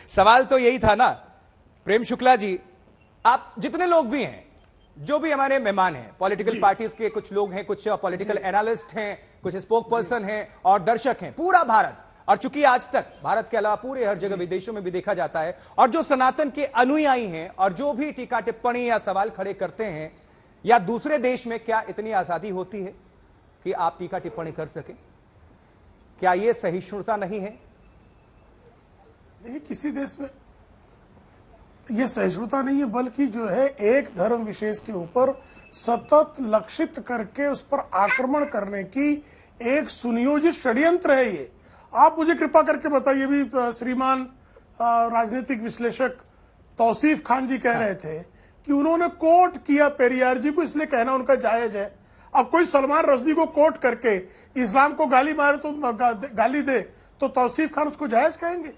सवाल तो यही था ना प्रेम शुक्ला जी, आप जितने लोग भी हैं, जो भी हमारे मेहमान हैं, पॉलिटिकल पार्टीज के कुछ लोग हैं, कुछ पॉलिटिकल एनालिस्ट हैं, कुछ स्पोक पर्सन हैं और दर्शक हैं, पूरा भारत, और चूंकि आज तक भारत के अलावा पूरे हर जगह विदेशों में भी देखा जाता है, और जो सनातन के अनुयायी हैं और जो भी टीका टिप्पणी या सवाल खड़े करते हैं, या दूसरे देश में क्या इतनी आजादी होती है कि आप टीका टिप्पणी कर सके? क्या यह सहिष्णुता नहीं है? देखिए, किसी देश में यह सहिष्णुता नहीं है, बल्कि जो है एक धर्म विशेष के ऊपर सतत लक्षित करके उस पर आक्रमण करने की एक सुनियोजित षड्यंत्र है ये। आप मुझे कृपा करके बताइए, भी श्रीमान राजनीतिक विश्लेषक तौसीफ खान जी कह रहे थे कि उन्होंने कोट किया पेरियार जी को, इसलिए कहना उनका जायज है। अब कोई सलमान रश्दी को कोट करके इस्लाम को गाली मारे तो गाली दे तो तौसीफ खान उसको जायज कहेंगे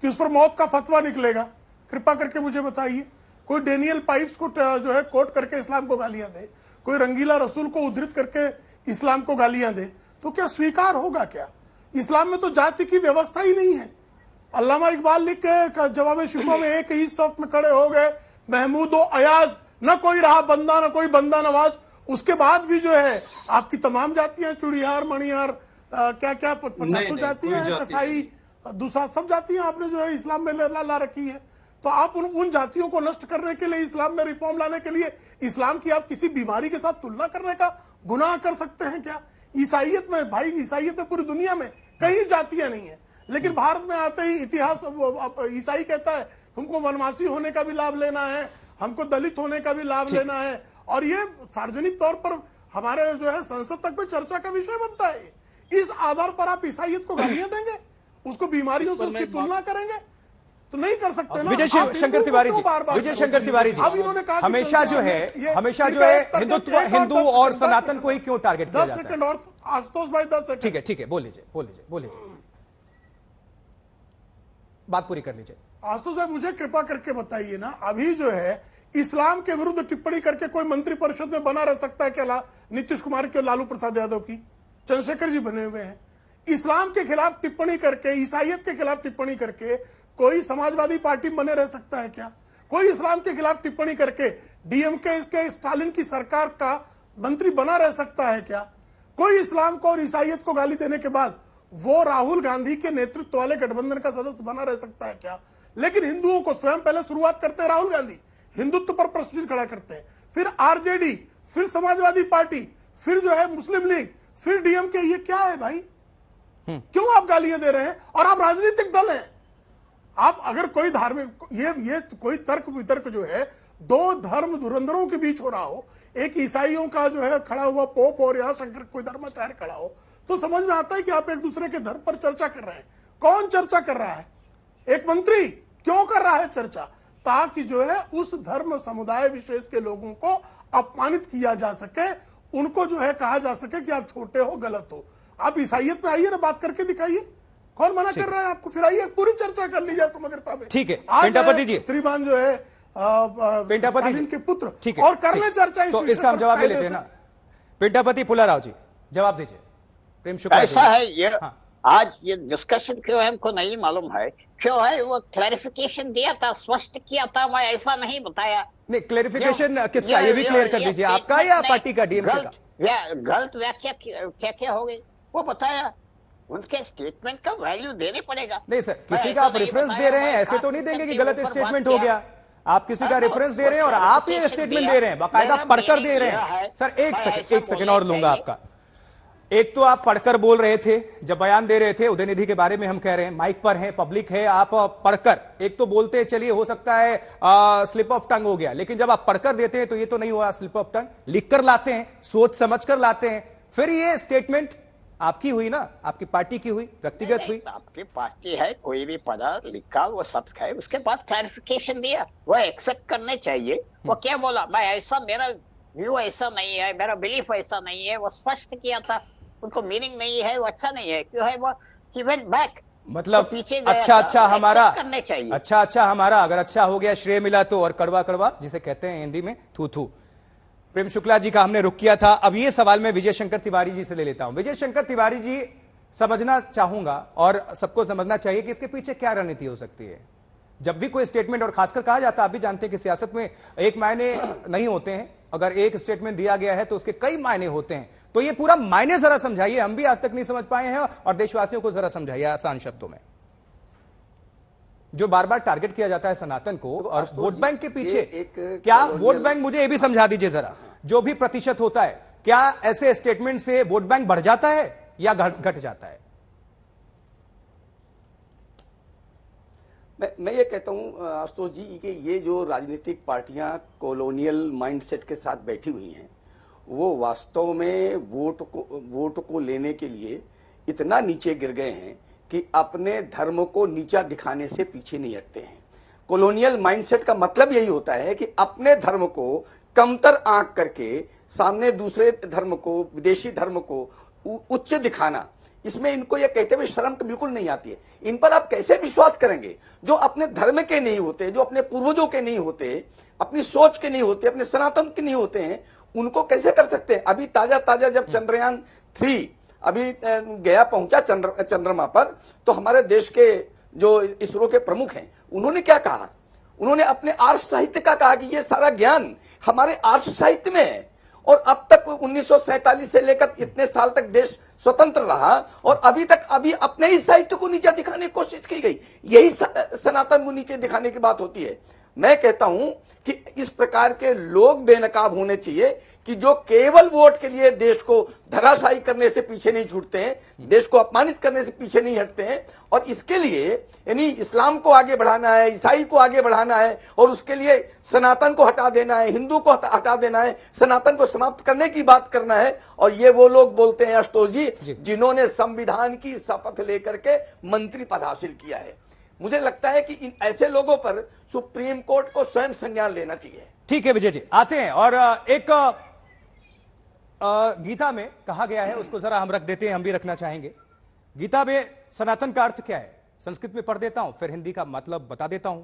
कि उस पर मौत का फतवा निकलेगा? कृपा करके मुझे बताइए। कोई डेनियल पाइप्स को जो है कोट करके इस्लाम को गालियां दे, कोई रंगीला रसूल को उद्धृत करके इस्लाम को गालियां दे, तो क्या स्वीकार होगा? क्या इस्लाम में तो जाति की व्यवस्था ही नहीं है। अल्लामा इकबाल लिख के जवाब शिफा में एक ही सफ में खड़े हो गए, महमूद और अयाज, न कोई रहा बंदा न कोई बंदा नवाज। उसके बाद भी जो है आपकी तमाम जातियां, चुड़ियार, मणियार, क्या क्या 50 जातियां हैं, कसाई, दूसरा सब जातियां आपने जो है इस्लाम में ला रखी है। तो आप उन जातियों को नष्ट करने के लिए, इस्लाम में रिफॉर्म लाने के लिए इस्लाम की आप किसी बीमारी के साथ तुलना करने का गुनाह कर सकते हैं क्या? ईसाइयत में, भाई ईसाइयत में पूरी दुनिया में कई जातियां नहीं है, लेकिन भारत में आते ही इतिहास ईसाई कहता है हमको वनवासी होने का भी लाभ लेना है, हमको दलित होने का भी लाभ लेना है, और ये सार्वजनिक तौर पर हमारे जो है संसद तक में चर्चा का विषय बनता है। इस आधार पर आप ईसाइयत को गालियां देंगे, उसको बीमारियों से उसकी तुलना करेंगे? तो नहीं कर सकते ना। विजय शंकर तिवारी जी, विजय शंकर तिवारी जी, हमेशा जो है हिंदू और सनातन को ही क्यों टारगेट किया जाता है? 10 सेकंड और आशुतोष भाई, 10 सेकंड। ठीक है, बोल लीजिए, बात पूरी कर लीजिए। आशुतोष भाई, मुझे कृपा करके बताइए ना, अभी जो है इस्लाम के विरुद्ध टिप्पणी करके कोई मंत्री परिषद में बना रह सकता है क्या? नीतीश कुमार के, लालू प्रसाद यादव की, चंद्रशेखर जी बने हुए हैं। इस्लाम के खिलाफ टिप्पणी करके, ईसाइयत के खिलाफ टिप्पणी करके कोई समाजवादी पार्टी बने रह सकता है क्या? कोई इस्लाम के खिलाफ टिप्पणी करके डीएमके के स्टालिन की सरकार का मंत्री बना रह सकता है क्या? कोई इस्लाम को और ईसाइयत को गाली देने के बाद वो राहुल गांधी के नेतृत्व वाले गठबंधन का सदस्य बना रह सकता है क्या? लेकिन हिंदुओं को स्वयं पहले शुरुआत करते हैं राहुल गांधी, हिंदुत्व पर प्रश्न खड़ा करते हैं, फिर आरजेडी, फिर समाजवादी पार्टी, फिर जो है मुस्लिम लीग, फिर डीएमके। ये क्या है भाई? क्यों आप गालियां दे रहे हैं? और आप राजनीतिक दल हैं। आप अगर कोई धार्मिक, ये कोई तर्क वितर्क जो है दो धर्म धुरंधरों के बीच हो रहा हो, एक ईसाइयों का जो है खड़ा हुआ पोप और यहाँ शंकर कोई धर्माचार्य खड़ा हो, तो समझ में आता है कि आप एक दूसरे के धर्म पर चर्चा कर रहे हैं। कौन चर्चा कर रहा है? एक मंत्री क्यों कर रहा है चर्चा? ताकि जो है उस धर्म समुदाय विशेष के लोगों को अपमानित किया जा सके, उनको जो है कहा जा सके कि आप छोटे हो, गलत हो। आप ईसाइयत में आइए ना, बात करके दिखाइए, कौन मना कर रहा है आपको? फिर आइए पूरी चर्चा कर ली जाए समग्रता में। ठीक है, पेंटापति जी, श्रीमान जो है पेंटापति जी के पुत्र, ठीक है, और कर ले चर्चा। तो इसका हम जवाब ले लेते हैं ना। पेंटापति पुलाराव जी, जवाब दीजिए। प्रेम शुक्ला, ऐसा है ये, आज ये डिस्कशन क्यों है हमको नहीं मालूम है, क्यों है? वो क्लैरिफिकेशन दिया था, स्पष्ट किया था, मैं ऐसा नहीं बताया। नहीं, क्लैरिफिकेशन किसका, ये भी क्लियर कर दीजिए, आपका या पार्टी का, डीएमके का? गलत व्याख्या क्या क्या हो गई वो बताया। उनके स्टेटमेंट का वैल्यू देने पड़ेगा। नहीं सर, किसी का आप रेफरेंस दे रहे हैं, ऐसे तो नहीं देंगे कि गलत स्टेटमेंट हो गया। आप किसी का रेफरेंस दे रहे हैं और आप ये स्टेटमेंट दे रहे हैं, बाकायदा पढ़कर दे रहे हैं। सर एक सेकंड और लूंगा आपका। एक तो आप पढ़कर बोल रहे थे जब बयान दे रहे थे, उदयनिधि के बारे में हम कह रहे हैं, माइक पर है, पब्लिक है, आप पढ़कर एक तो बोलते चलिए हो सकता है स्लिप ऑफ टंग हो गया, लेकिन जब आप पढ़कर देते हैं तो ये तो नहीं हुआ स्लिप ऑफ टंग, लिखकर लाते हैं, सोच समझकर लाते हैं, फिर ये स्टेटमेंट आपकी हुई ना, आपकी पार्टी की हुई, व्यक्तिगत हुई? आपकी पार्टी है, कोई भी पढ़ा लिखा वो सब है, उसके बाद क्लैरिफिकेशन दिया, वो एक्सेप्ट करने चाहिए। वो क्या बोला, मैं ऐसा, मेरा व्यू ऐसा नहीं है, मेरा बिलीफ ऐसा नहीं है, वो स्पष्ट किया था। उनको मीनिंग नहीं है, वो अच्छा नहीं है, क्यों है? वो ही वेंट बैक, मतलब पीछे अच्छा हमारा, करने चाहिए। अच्छा हमारा, अगर अच्छा हो गया श्रेय मिला तो, और कड़वा जिसे कहते हैं हिंदी में थू। प्रेम शुक्ला जी का हमने रुक किया था। अब ये सवाल मैं विजय शंकर तिवारी जी से ले लेता हूं। विजय शंकर तिवारी जी, समझना चाहूंगा और सबको समझना चाहिए कि इसके पीछे क्या रणनीति हो सकती है। जब भी कोई स्टेटमेंट, और खासकर कहा जाता है, आप भी जानते हैं कि सियासत में एक मायने नहीं होते हैं, अगर एक स्टेटमेंट दिया गया है तो उसके कई मायने होते हैं। तो ये पूरा मायने जरा समझाइए, हम भी आज तक नहीं समझ पाए हैं, और देशवासियों को जरा समझाइए आसान शब्दों में। जो बार बार टारगेट किया जाता है सनातन को, और वोट बैंक के पीछे क्या, वोट बैंक, मुझे ये भी समझा दीजिए जरा, जो भी प्रतिशत होता है, क्या ऐसे स्टेटमेंट से वोट बैंक बढ़ जाता है या घट जाता है? मैं ये कहता हूं आशुतोष जी कि ये जो राजनीतिक पार्टियां कॉलोनियल माइंडसेट के साथ बैठी हुई हैं, वो वास्तव में वोट को लेने के लिए इतना नीचे गिर गए हैं कि अपने धर्म को नीचा दिखाने से पीछे नहीं हटते हैं। कॉलोनियल माइंडसेट का मतलब यही होता है कि अपने धर्म को कमतर आंक करके सामने दूसरे धर्म को, विदेशी धर्म को उच्च दिखाना। इसमें इनको ये कहते हुए शर्म तो बिल्कुल नहीं आती है। इन पर आप कैसे विश्वास करेंगे जो अपने धर्म के नहीं होते, जो अपने पूर्वजों के नहीं होते, अपनी सोच के नहीं होते, अपने सनातन के नहीं होते हैं, उनको कैसे कर सकते हैं? अभी ताजा जब चंद्रयान 3 अभी गया पहुंचा चंद्रमा पर, तो हमारे देश के जो इसरो के प्रमुख हैं, उन्होंने क्या कहा? उन्होंने अपने आर्ष साहित्य का कहा कि ये सारा ज्ञान हमारे आर्ष साहित्य में है, और अब तक 1947 से लेकर इतने साल तक देश स्वतंत्र रहा, और अभी अपने ही साहित्य को नीचे दिखाने की कोशिश की गई। यही सनातन को नीचे दिखाने की बात होती है। मैं कहता हूं कि इस प्रकार के लोग बेनकाब होने चाहिए कि जो केवल वोट के लिए देश को धराशायी करने से पीछे नहीं छूटते हैं, देश को अपमानित करने से पीछे नहीं हटते हैं, और इसके लिए यानी इस्लाम को आगे बढ़ाना है, ईसाई को आगे बढ़ाना है, और उसके लिए सनातन को हटा देना है, हिंदू को हटा देना है, सनातन को समाप्त करने की बात करना है। और ये वो लोग बोलते हैं आशुतोष जी जिन्होंने संविधान की शपथ लेकर के मंत्री पद हासिल किया है। मुझे लगता है कि इन ऐसे लोगों पर सुप्रीम कोर्ट को स्वयं संज्ञान लेना चाहिए। ठीक है विजय जी, आते हैं, और एक गीता में कहा गया है, उसको जरा हम रख देते हैं, हम भी रखना चाहेंगे। गीता में सनातन का अर्थ क्या है, संस्कृत में पढ़ देता हूं, फिर हिंदी का मतलब बता देता हूं।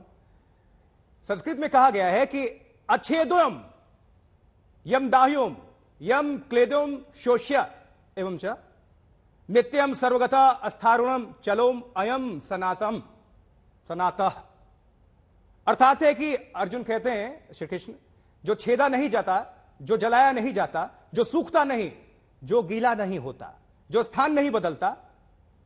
संस्कृत में कहा गया है कि अच्छेदोयम यम दाह्योम यम क्लेदोम शोष्य एवं च नित्यम सर्वगता अस्थारुणम चलोम अयम सनातम सनातः। अर्थात है कि अर्जुन कहते हैं, श्री कृष्ण, जो छेदा नहीं जाता, जो जलाया नहीं जाता, जो सूखता नहीं, जो गीला नहीं होता, जो स्थान नहीं बदलता,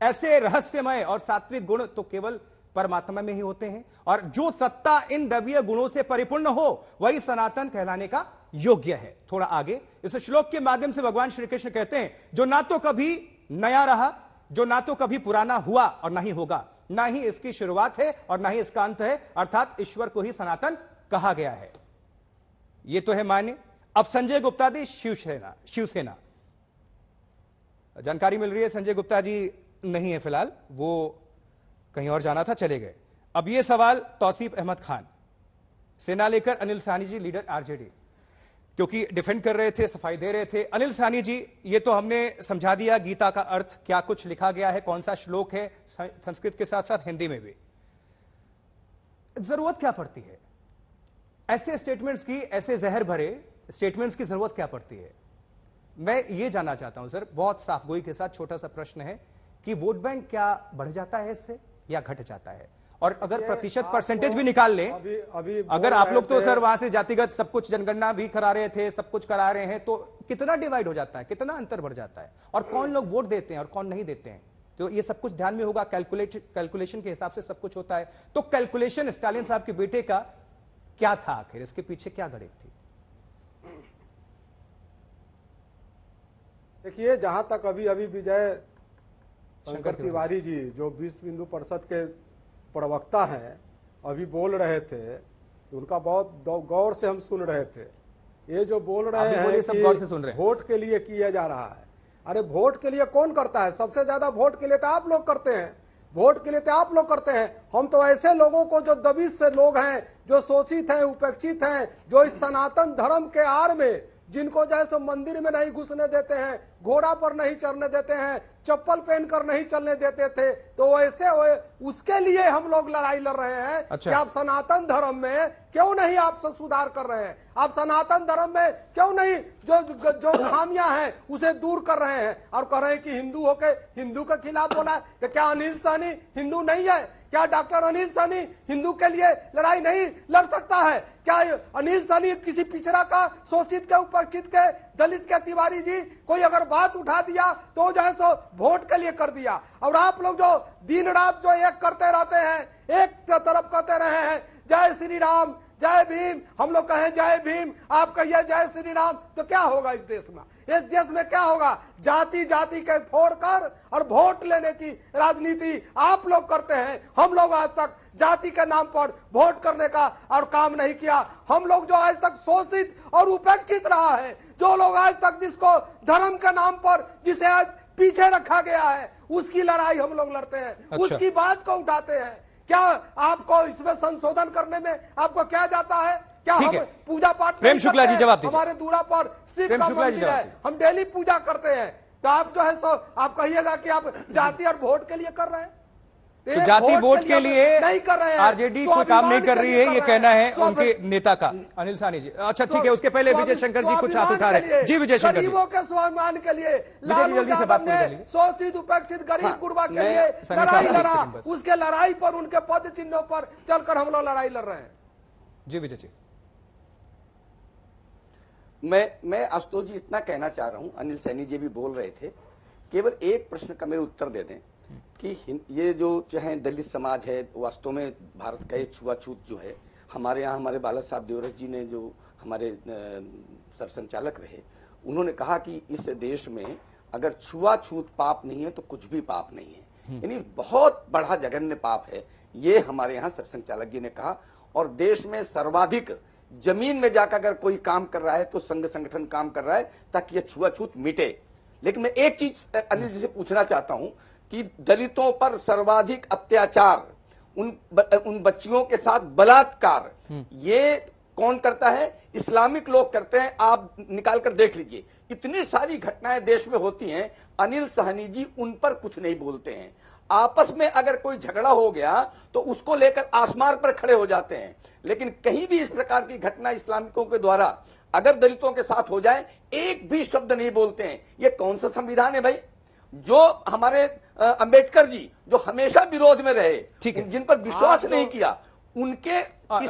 ऐसे रहस्यमय और सात्विक गुण तो केवल परमात्मा में ही होते हैं, और जो सत्ता इन दैवीय गुणों से परिपूर्ण हो वही सनातन कहलाने का योग्य है। थोड़ा आगे इस श्लोक के माध्यम से भगवान श्री कृष्ण कहते हैं, जो ना तो कभी नया रहा, जो ना तो कभी पुराना हुआ और ना ही होगा, ना ही इसकी शुरुआत है और ना ही इसका अंत है, अर्थात ईश्वर को ही सनातन कहा गया है। यह तो है मान्य। अब संजय गुप्ता जी शिवसेना, जानकारी मिल रही है संजय गुप्ता जी नहीं है फिलहाल, वो कहीं और जाना था, चले गए। अब यह सवाल तौसीफ अहमद खान, सेना लेकर अनिल साहनी जी लीडर आरजेडी, क्योंकि डिफेंड कर रहे थे, सफाई दे रहे थे। अनिल साहनी जी, ये तो हमने समझा दिया गीता का अर्थ क्या कुछ लिखा गया है, कौन सा श्लोक है, संस्कृत के साथ साथ हिंदी में भी। जरूरत क्या पड़ती है ऐसे स्टेटमेंट्स की, ऐसे जहर भरे स्टेटमेंट्स की जरूरत क्या पड़ती है? मैं ये जानना चाहता हूं सर, बहुत साफगोई के साथ छोटा सा प्रश्न है कि वोट बैंक क्या बढ़ जाता है इससे या घट जाता है? और अगर प्रतिशत परसेंटेज भी निकाल लें, अभी अगर आप लोग तो सर वहां से जातिगत सब कुछ जनगणना भी करा रहे थे, सब कुछ करा रहे हैं, तो कितना डिवाइड हो जाता है, कितना अंतर बढ़ जाता है, और कौन लोग वोट देते हैं और कौन नहीं देते हैं? तो ये सब कुछ ध्यान में होगा, कैलकुलेशन के हिसाब से सब कुछ होता है। तो कैलकुलेशन स्टालिन साहब के बेटे का क्या था आखिर, इसके पीछे क्या गणित थी? देखिए, जहां तक अभी विजय शंकर तिवारी जी जो विश्व हिंदू परिषद के प्रवक्ता हैं अभी बोल रहे थे, तो उनका बहुत गौर से हम सुन रहे थे। ये जो बोल रहे हैं सब गौर से सुन रहे हैं, वोट के लिए किया जा रहा है। अरे वोट के लिए कौन करता है? सबसे ज्यादा वोट के लिए तो आप लोग करते हैं, वोट के लिए तो आप लोग करते हैं। हम तो ऐसे लोगों को, जो दबिश से लोग हैं, जो शोषित हैं, उपेक्षित हैं, जो इस सनातन धर्म के आड़ में, जिनको जैसे मंदिर में नहीं घुसने देते हैं, घोड़ा पर नहीं चढ़ने देते हैं, चप्पल पहनकर नहीं चलने देते थे, तो वैसे उसके लिए हम लोग लड़ाई लड़ रहे हैं। अच्छा। कि आप सनातन धर्म में क्यों नहीं आप सुधार कर रहे हैं? आप सनातन धर्म में क्यों नहीं जो खामियां हैं उसे दूर कर रहे हैं? और कह रहे हैं कि हिंदू होके हिंदू के खिलाफ बोला है। तो क्या अनिल साहनी हिंदू नहीं है? क्या डॉक्टर अनिल सहनी हिंदू के लिए लड़ाई नहीं लड़ सकता है? क्या अनिल सहनी किसी पिछड़ा का, शोषित के, उपेक्षित के, दलित के तिवारी जी कोई अगर बात उठा दिया तो जो है सो वोट के लिए कर दिया? और आप लोग जो दिन रात जो एक करते रहते हैं, एक तरफ करते रहे हैं जय श्री राम जय भीम, हम लोग कहें जय भीम, आप कहिए जय श्री राम, तो क्या होगा इस देश में? इस देश में क्या होगा? जाति जाति के फोड़कर और वोट लेने की राजनीति आप लोग करते हैं। हम लोग आज तक जाति के नाम पर वोट करने का और काम नहीं किया। हम लोग जो आज तक शोषित और उपेक्षित रहा है, जो लोग आज तक जिसको धर्म के नाम पर जिसे आज पीछे रखा गया है, उसकी लड़ाई हम लोग लड़ते हैं। अच्छा। उसकी बात को उठाते हैं। क्या आपको इसमें संशोधन करने में आपको क्या जाता है? क्या ठीक हम है। पूजा पाठ प्रेम नहीं शुक्ला करते जी हैं? जवाब दीजिए। हमारे दूरा पर शिव प्रेम का शुक्ला जी मंदिर जवाब है, दीजिए। हम डेली पूजा करते हैं। तो आप जो है सो आप कहिएगा कि आप जाति और वोट के लिए कर रहे हैं? तो जाति वोट के लिए नहीं कर रहे हैं। आरजेडी कोई काम नहीं कर रही है, ये कहना है उनके नेता नेता का। अनिल सहनी जी, अच्छा ठीक है, उसके पहले विजय शंकर जी कुछ हाथ उठा रहे हैं। जी विजय शंकर जी, गरीबों के स्वाभिमान के लिए जी, लालू जल्दी से यादव बात ने पूरी कर लीजिए। शोषित उपेक्षित गरीब गुरबा के मैं- लिए सनी लड़ाई साहब, एक लड़ा। सेकंड बस। उसके लड़ाई पर, उनके पद चिन्हों पर चलकर हम लोग लड़ाई लड़ रहे हैं। जी विजय जी, मैं आशुतोष जी इतना कहना चाह रहा हूं, अनिल सैनी जी भी बोल रहे थे, केवल एक प्रश्न का मेरे उत्तर दे दें कि ये जो चाहे दलित समाज है, वास्तव में भारत का ये छुआछूत जो है, हमारे यहाँ हमारे बाला साहब देवरस जी ने, जो हमारे सरसंचालक रहे, उन्होंने कहा कि इस देश में अगर छुआछूत पाप नहीं है तो कुछ भी पाप नहीं है, यानी बहुत बड़ा जघन्य पाप है, ये हमारे यहाँ सरसंचालक जी ने कहा। और देश में सर्वाधिक जमीन में जाकर अगर कोई काम कर रहा है तो संघ संगठन काम कर रहा है ताकि ये छुआछूत मिटे। लेकिन मैं एक चीज अनिल जी से पूछना चाहता हूं कि दलितों पर सर्वाधिक अत्याचार, उन बच्चियों के साथ बलात्कार, ये कौन करता है? इस्लामिक लोग करते हैं। आप निकाल कर देख लीजिए, इतनी सारी घटनाएं देश में होती हैं, अनिल सहनी जी उन पर कुछ नहीं बोलते हैं। आपस में अगर कोई झगड़ा हो गया तो उसको लेकर आसमान पर खड़े हो जाते हैं, लेकिन कहीं भी इस प्रकार की घटना इस्लामिकों के द्वारा अगर दलितों के साथ हो जाए, एक भी शब्द नहीं बोलते हैं। ये कौन सा संविधान है भाई? जो हमारे अंबेडकर जी जो हमेशा विरोध में रहे, ठीक है, जिन पर विश्वास नहीं किया, उनके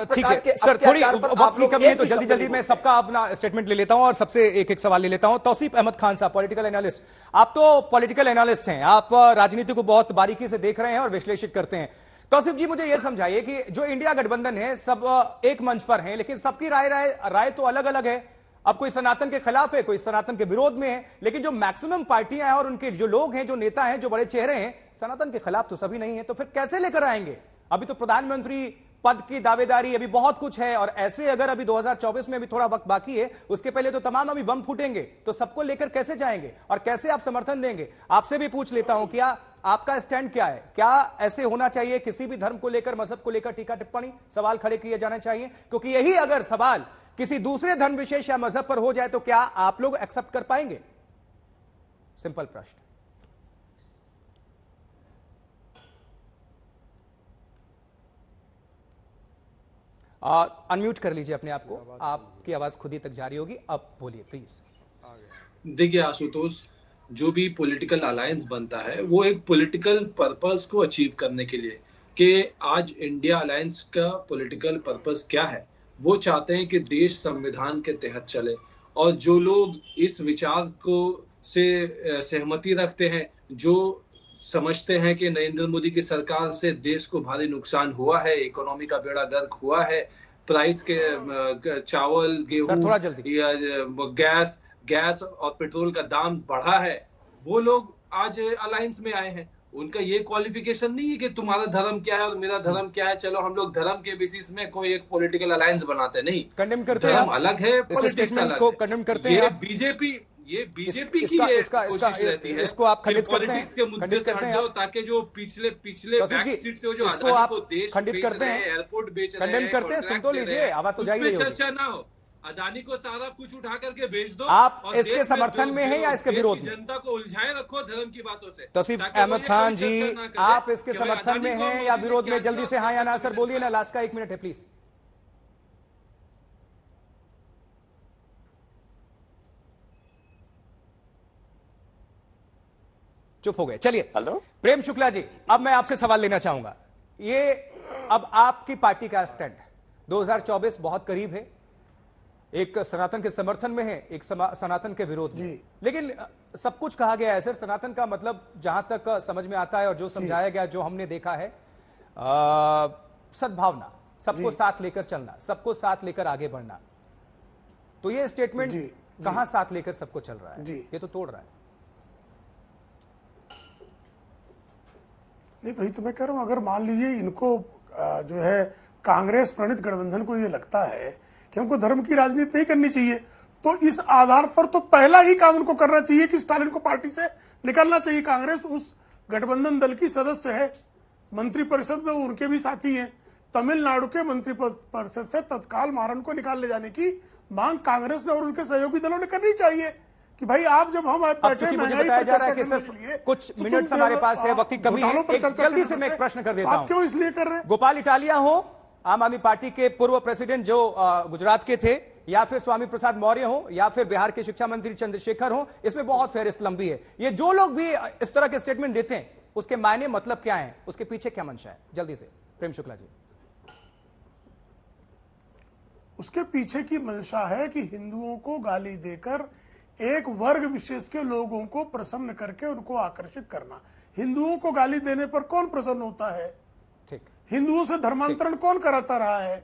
ठीक है सर, थोड़ी वक्त की कमी है तो जल्दी जल्दी मैं सबका अपना स्टेटमेंट ले लेता हूं और सबसे एक एक सवाल ले लेता हूं। तौसीफ अहमद खान साहब, पॉलिटिकल एनालिस्ट, आप तो पॉलिटिकल एनालिस्ट हैं, आप राजनीति को बहुत बारीकी से देख रहे हैं और विश्लेषित करते हैं। तौसीफ जी, मुझे यह समझाइए कि जो इंडिया गठबंधन है, सब एक मंच पर हैं, लेकिन सबकी राय तो अलग अलग है। अब कोई सनातन के खिलाफ है, कोई सनातन के विरोध में है, लेकिन जो मैक्सिमम पार्टियां हैं और उनके जो लोग हैं, जो नेता हैं, जो बड़े चेहरे हैं, सनातन के खिलाफ तो सभी नहीं है। तो फिर कैसे लेकर आएंगे? अभी तो प्रधानमंत्री पद की दावेदारी, अभी बहुत कुछ है, और ऐसे अगर अभी 2024 में भी थोड़ा वक्त बाकी है, उसके पहले तो तमाम अभी बम फूटेंगे, तो सबको लेकर कैसे जाएंगे और कैसे आप समर्थन देंगे? आपसे भी पूछ लेता हूं, क्या आपका स्टैंड क्या है? क्या ऐसे होना चाहिए किसी भी धर्म को लेकर, मजहब को लेकर टीका टिप्पणी, सवाल खड़े किए जाने चाहिए? क्योंकि यही अगर सवाल किसी दूसरे धर्म विशेष या मजहब पर हो जाए तो क्या आप लोग एक्सेप्ट कर पाएंगे? सिंपल प्रश्न। अनम्यूट कर लीजिए अपने आप को, आपकी आवाज खुद ही तक जारी होगी। अब बोलिए प्लीज। देखिए आशुतोष, जो भी पॉलिटिकल अलायंस बनता है वो एक पॉलिटिकल पर्पस को अचीव करने के लिए, कि आज इंडिया अलायंस का पॉलिटिकल पर्पस क्या है, वो चाहते हैं कि देश संविधान के तहत चले, और जो लोग इस विचार को से सहमति रखते हैं, जो समझते हैं कि नरेंद्र मोदी की सरकार से देश को भारी नुकसान हुआ है, इकोनॉमी का बेड़ा गर्क हुआ है, प्राइस के चावल, गेहूं, गैस और पेट्रोल का दाम बढ़ा है, वो लोग आज अलायंस में आए हैं। उनका ये क्वालिफिकेशन नहीं है कि तुम्हारा धर्म क्या है और मेरा धर्म क्या है, चलो हम लोग धर्म के बेसिस में कोई एक पॉलिटिकल अलायंस बनाते नहीं। कंडेम करते हैं, धर्म अलग है, पॉलिटिक्स अलग है। कंडेम करते हैं। ये बीजेपी की कोशिश रहती है, इसको आप खंडित करते हैं, पॉलिटिक्स के मुद्दे से हट जाओ, ताकि जो पिछले बैक सीट से जो अदानी को देश खंडित करते हैं, एयरपोर्ट बेच रहे हैं, कंडेम करते हैं, सुन तो लीजिए, आवाज तो जाएगी, चर्चा ना हो। अदानी को सारा कुछ उठा करके बेच दो। आप इसके समर्थन में हैं या इसके विरोध में? जनता को उलझाए रखो धर्म की बातों से। तौसीफ अहमद खान जी, आप इसके समर्थन में हैं या विरोध में? जल्दी से हाँ या ना सर बोलिए ना, लास्ट का 1 मिनट है प्लीज। चुप हो गए, चलिए। हेलो प्रेम शुक्ला जी, अब मैं आपसे सवाल लेना चाहूंगा। ये अब आपकी पार्टी का स्टैंड 2024 बहुत करीब है, एक सनातन के समर्थन में है, एक सनातन के विरोध में। लेकिन सब कुछ कहा गया है सर, सनातन का मतलब जहां तक समझ में आता है और जो समझाया गया, जो हमने देखा है, सद्भावना, सबको साथ लेकर चलना, सबको साथ लेकर आगे बढ़ना। तो ये स्टेटमेंट कहां साथ लेकर सबको चल रहा है? ये तो तोड़ रहा है। नहीं, वही तो मैं कह रहा हूं, अगर मान लीजिए इनको जो है कांग्रेस प्रणीत गठबंधन को ये लगता है कि हमको धर्म की राजनीति नहीं करनी चाहिए, तो इस आधार पर तो पहला ही काम उनको करना चाहिए कि स्टालिन को पार्टी से निकालना चाहिए। कांग्रेस उस गठबंधन दल की सदस्य है, मंत्रिपरिषद में उनके भी साथी हैं। तमिलनाडु के मंत्रिपरिषद से तत्काल मारन को निकाल ले जाने की मांग कांग्रेस ने और उनके सहयोगी दलों ने करनी चाहिए कि भाई आप जब हम बैठे मुझे बताया जा रहा है कि सिर्फ कुछ मिनट हमारे पास है, वक्त की कमी है, जल्दी से मैं एक प्रश्न कर देता हूं। आप क्यों इसलिए कर रहे हैं? गोपाल इटालिया हो, आम आदमी पार्टी के पूर्व प्रेसिडेंट जो गुजरात के थे, या फिर स्वामी प्रसाद मौर्य हो, या फिर बिहार के शिक्षा मंत्री चंद्रशेखर हो, इसमें बहुत फहरिस्त लंबी है। ये जो लोग भी इस तरह के स्टेटमेंट देते हैं, उसके मायने मतलब क्या है, उसके पीछे क्या मंशा है? जल्दी से प्रेम शुक्ला जी। उसके पीछे की मंशा है कि हिंदुओं को गाली देकर एक वर्ग विशेष के लोगों को प्रसन्न करके उनको आकर्षित करना। हिंदुओं को गाली देने पर कौन प्रसन्न होता है? ठीक। हिंदुओं से धर्मांतरण कौन कराता रहा है?